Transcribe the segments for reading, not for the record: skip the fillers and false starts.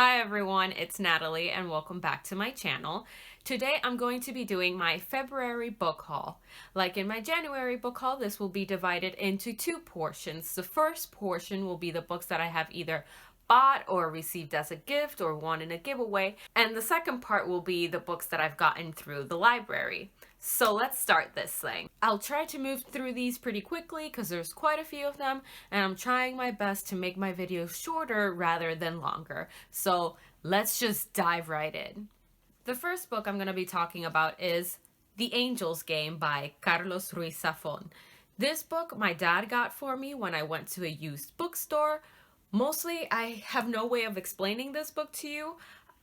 Hi everyone, it's Natalie and welcome back to my channel. Today I'm going to be doing my February book haul. Like in my January book haul, this will be divided into two portions. The first portion will be the books that I have either bought or received as a gift or won in a giveaway, and the second part will be the books that I've gotten through the library. So let's start this thing. I'll try to move through these pretty quickly because there's quite a few of them, and I'm trying my best to make my videos shorter rather than longer. So let's just dive right in. The first book I'm going to be talking about is The Angel's Game by Carlos Ruiz Zafón. This book my dad got for me when I went to a used bookstore. Mostly, I have no way of explaining this book to you.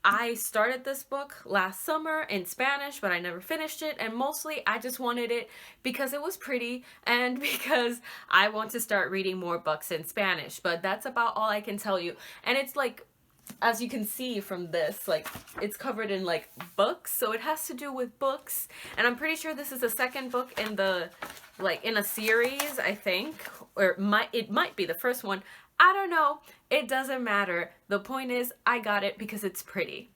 I started this book last summer in Spanish, but I never finished it, and mostly I just wanted it because it was pretty and because I want to start reading more books in Spanish, but that's about all I can tell you. And it's like, as you can see from this, like, it's covered in like books, so it has to do with books, and I'm pretty sure this is the second book in the, like, in a series, I think, or it might be the first one. I don't know. It doesn't matter. The point is, I got it because it's pretty.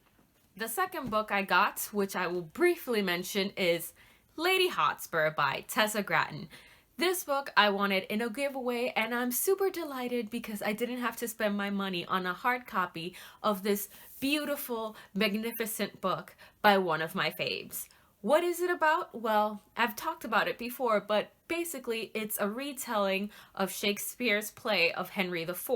The second book I got, which I will briefly mention, is Lady Hotspur by Tessa Gratton. This book I wanted in a giveaway, and I'm super delighted because I didn't have to spend my money on a hard copy of this beautiful, magnificent book by one of my faves. What is it about? Well, I've talked about it before, but basically it's a retelling of Shakespeare's play of Henry IV,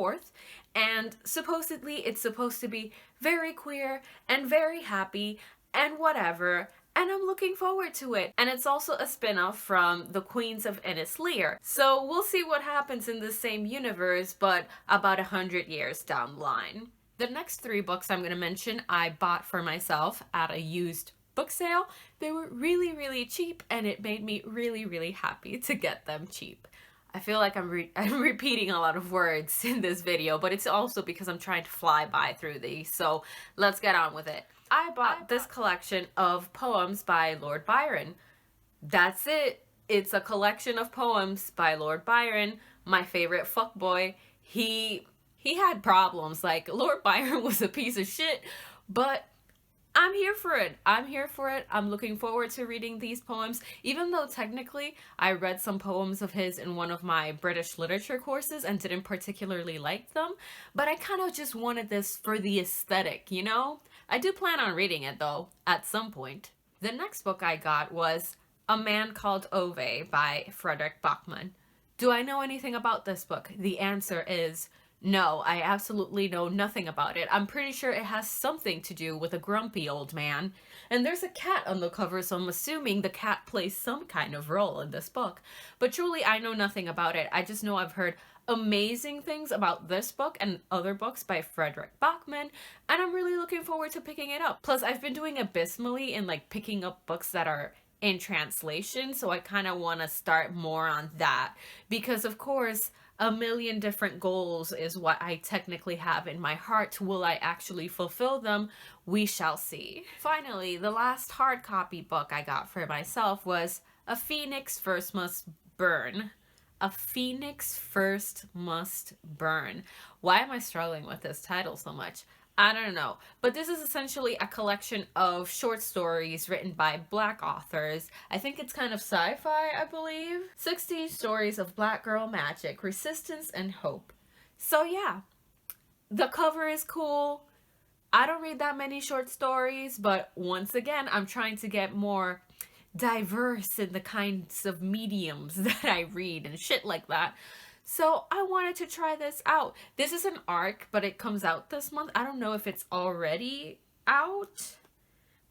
and supposedly it's supposed to be very queer and very happy and whatever, and I'm looking forward to it. And it's also a spin-off from The Queens of Ennis Lear. So we'll see what happens in the same universe, but about 100 years down the line. The next three books I'm going to mention I bought for myself at a used book sale. They were really cheap, and it made me really happy to get them cheap. I feel like I'm repeating a lot of words in this video, but it's also because I'm trying to fly by through these, so let's get on with it. I bought this collection of poems by Lord Byron. That's it. It's a collection of poems by Lord Byron, my favorite fuckboy. He had problems. Like, Lord Byron was a piece of shit, but I'm here for it. I'm here for it. I'm looking forward to reading these poems, even though technically I read some poems of his in one of my British literature courses and didn't particularly like them, but I kind of just wanted this for the aesthetic, you know? I do plan on reading it though, at some point. The next book I got was A Man Called Ave by Frederick Bachman. Do I know anything about this book? The answer is no, I absolutely know nothing about it. I'm pretty sure it has something to do with a grumpy old man. And there's a cat on the cover, so I'm assuming the cat plays some kind of role in this book. But truly, I know nothing about it. I just know I've heard amazing things about this book and other books by Frederick Bachman, and I'm really looking forward to picking it up. Plus, I've been doing abysmally in like picking up books that are in translation, so I kind of want to start more on that because, of course, a million different goals is what I technically have in my heart. Will I actually fulfill them? We shall see. Finally, the last hard copy book I got for myself was A Phoenix First Must Burn. A Phoenix First Must Burn. Why am I struggling with this title so much? I don't know, but this is essentially a collection of short stories written by Black authors. I think it's kind of sci-fi, I believe. 16 stories of Black girl magic, resistance, and hope. So yeah, the cover is cool. I don't read that many short stories, but once again, I'm trying to get more diverse in the kinds of mediums that I read and shit like that. So I wanted to try this out. This is an ARC, but it comes out this month. I don't know if it's already out,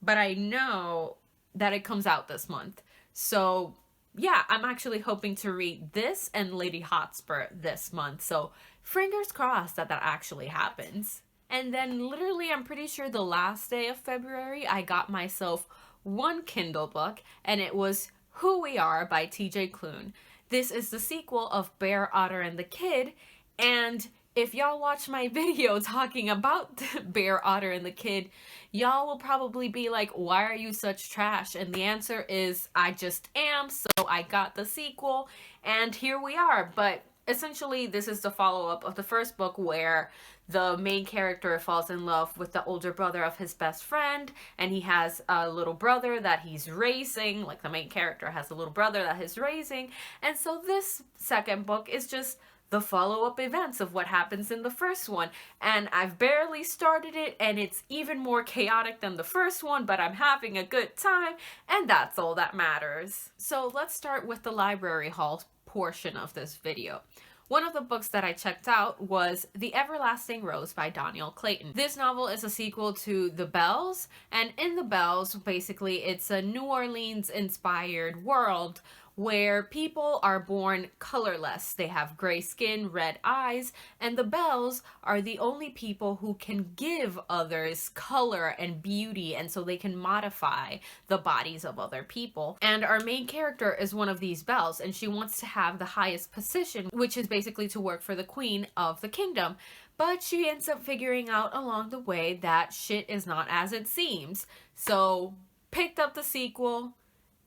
but I know that it comes out this month. So yeah, I'm actually hoping to read this and Lady Hotspur this month. So fingers crossed that that actually happens. And then literally, I'm pretty sure the last day of February, I got myself one Kindle book, and it was Who We Are by TJ Klune. This is the sequel of Bear, Otter, and the Kid, and if y'all watch my video talking about Bear, Otter, and the Kid, y'all will probably be like, why are you such trash? And the answer is, I just am, so I got the sequel, and here we are. But essentially, this is the follow-up of the first book where the main character falls in love with the older brother of his best friend, and he has a little brother that he's raising. Like, the main character has a little brother that he's raising. And so this second book is just the follow-up events of what happens in the first one. And I've barely started it, and it's even more chaotic than the first one, but I'm having a good time, and that's all that matters. So let's start with the library haul portion of this video. One of the books that I checked out was The Everlasting Rose by Daniel Clayton. This novel is a sequel to The Bells, and in The Bells, basically, it's a New Orleans-inspired world where people are born colorless. They have gray skin, red eyes, and the Bells are the only people who can give others color and beauty, and so they can modify the bodies of other people. And our main character is one of these Bells, and she wants to have the highest position, which is basically to work for the queen of the kingdom. But she ends up figuring out along the way that shit is not as it seems. So, picked up the sequel,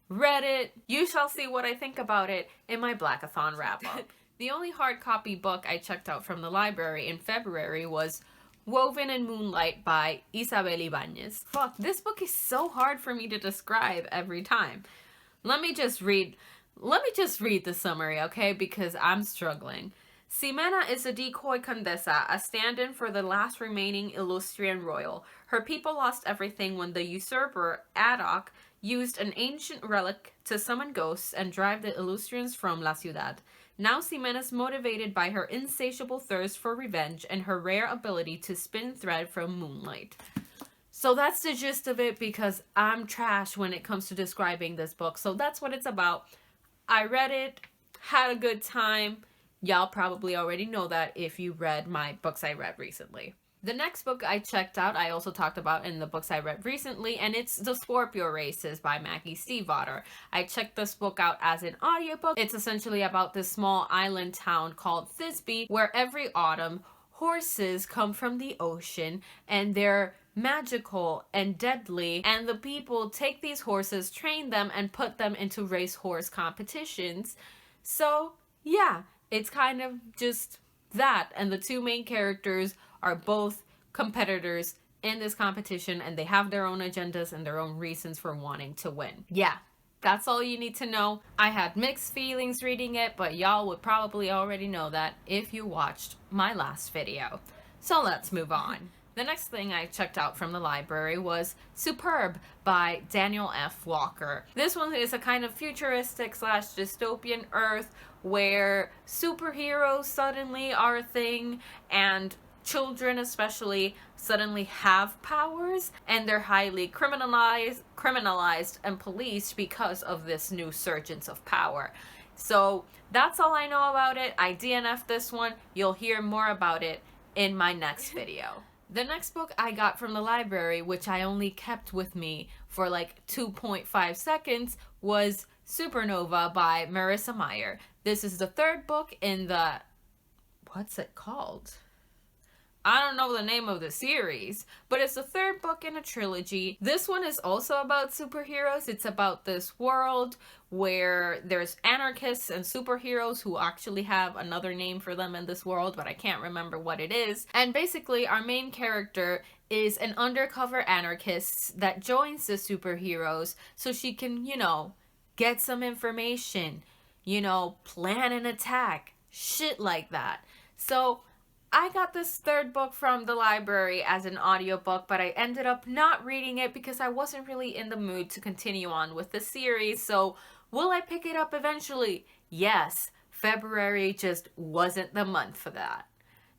read it. You shall see what I think about it in my Blackathon wrap-up. The only hard copy book I checked out from the library in February was Woven in Moonlight by Isabel Ibanez. Fuck, this book is so hard for me to describe every time. Let me just read the summary, okay? Because I'm struggling. Ximena is a decoy condesa, a stand-in for the last remaining Illustrian royal. Her people lost everything when the usurper, Adok, used an ancient relic to summon ghosts and drive the Illustrians from La Ciudad. Now Ximena is motivated by her insatiable thirst for revenge and her rare ability to spin thread from moonlight. So that's the gist of it, because I'm trash when it comes to describing this book. So that's what it's about. I read it, had a good time. Y'all probably already know that if you read my books I read recently. The next book I checked out, I also talked about in the books I read recently, and it's The Scorpio Races by Maggie Stiefvater. I checked this book out as an audiobook. It's essentially about this small island town called Thisbe, where every autumn, horses come from the ocean, and they're magical and deadly, and the people take these horses, train them, and put them into racehorse competitions. So, yeah, it's kind of just that, and the two main characters are both competitors in this competition, and they have their own agendas and their own reasons for wanting to win. Yeah, that's all you need to know. I had mixed feelings reading it, but y'all would probably already know that if you watched my last video. So let's move on. The next thing I checked out from the library was Superb by Daniel F. Walker. This one is a kind of futuristic / dystopian Earth where superheroes suddenly are a thing, and children especially suddenly have powers, and they're highly criminalized and policed because of this new surgence of power. So that's all I know about it. I DNF'd this one. You'll hear more about it in my next video. The next book I got from the library, which I only kept with me for like 2.5 seconds, was Supernova by Marissa Meyer. This is the third book in the... what's it called? I don't know the name of the series, but it's the third book in a trilogy. This one is also about superheroes. It's about this world where there's anarchists and superheroes who actually have another name for them in this world, but I can't remember what it is. And basically, our main character is an undercover anarchist that joins the superheroes so she can, you know, get some information, you know, plan an attack, shit like that. So I got this third book from the library as an audiobook, but I ended up not reading it because I wasn't really in the mood to continue on with the series. So will I pick it up eventually? Yes. February just wasn't the month for that.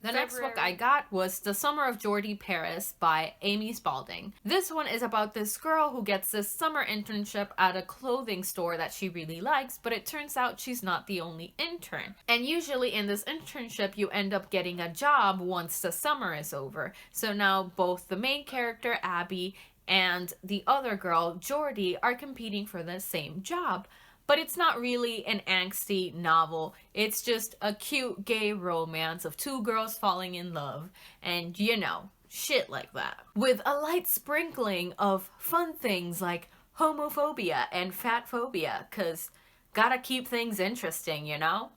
The next book I got was The Summer of Jordi Paris by Amy Spalding. This one is about this girl who gets this summer internship at a clothing store that she really likes, but it turns out she's not the only intern. And usually in this internship, you end up getting a job once the summer is over. So now both the main character, Abby, and the other girl, Jordi, are competing for the same job. But it's not really an angsty novel. It's just a cute gay romance of two girls falling in love. And, you know, shit like that. With a light sprinkling of fun things like homophobia and fat phobia, 'cause gotta keep things interesting, you know?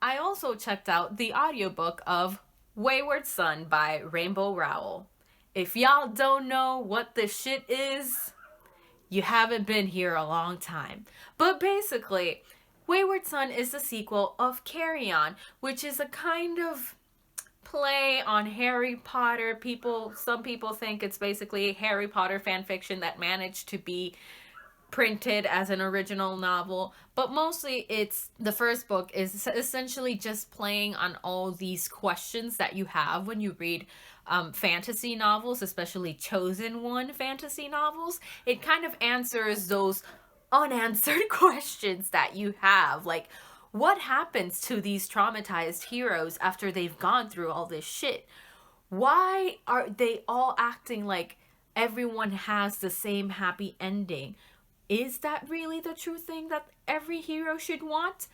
I also checked out the audiobook of Wayward Son by Rainbow Rowell. If y'all don't know what this shit is, you haven't been here a long time. But basically, Wayward Son is the sequel of Carry On, which is a kind of play on Harry Potter. Some people think it's basically Harry Potter fan fiction that managed to be printed as an original novel, but mostly the first book is essentially just playing on all these questions that you have when you read fantasy novels, especially chosen one fantasy novels. It kind of answers those unanswered questions that you have, like what happens to these traumatized heroes after they've gone through all this shit? Why are they all acting like everyone has the same happy ending? Is that really the true thing that every hero should want?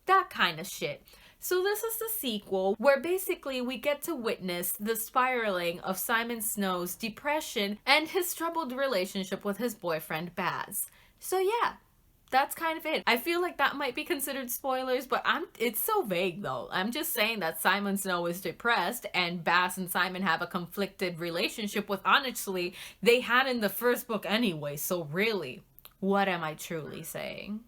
That kind of shit. So this is the sequel where basically we get to witness the spiraling of Simon Snow's depression and his troubled relationship with his boyfriend Baz. So yeah, that's kind of it. I feel like that might be considered spoilers, but it's so vague though. I'm just saying that Simon Snow is depressed and Baz and Simon have a conflicted relationship with honestly they had in the first book anyway, so really, what am I truly saying?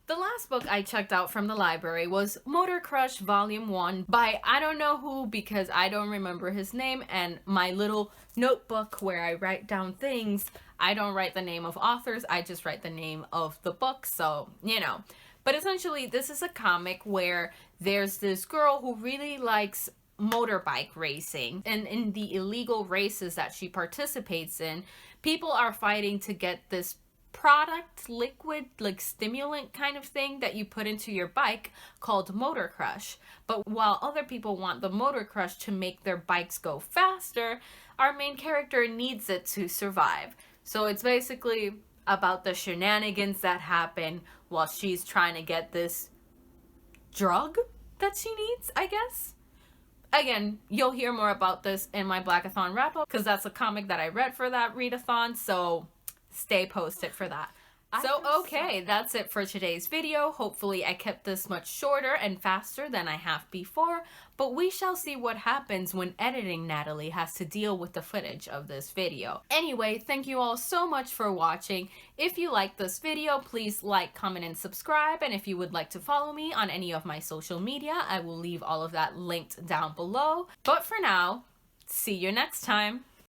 The last book I checked out from the library was Motor Crush Volume 1 by I don't know who because I don't remember his name, and my little notebook where I write down things, I don't write the name of authors, I just write the name of the book, so, you know. But essentially, this is a comic where there's this girl who really likes motorbike racing, and in the illegal races that she participates in, people are fighting to get this product, liquid, like stimulant kind of thing that you put into your bike called Motor Crush. But while other people want the Motor Crush to make their bikes go faster, our main character needs it to survive. So it's basically about the shenanigans that happen while she's trying to get this drug that she needs, I guess. Again, you'll hear more about this in my Blackathon wrap-up because that's a comic that I read for that readathon, so stay posted for that. So okay, that's it for today's video. Hopefully I kept this much shorter and faster than I have before, but we shall see what happens when editing Natalie has to deal with the footage of this video. Anyway, thank you all so much for watching. If you liked this video, please like, comment, and subscribe, and if you would like to follow me on any of my social media, I will leave all of that linked down below. But for now, see you next time.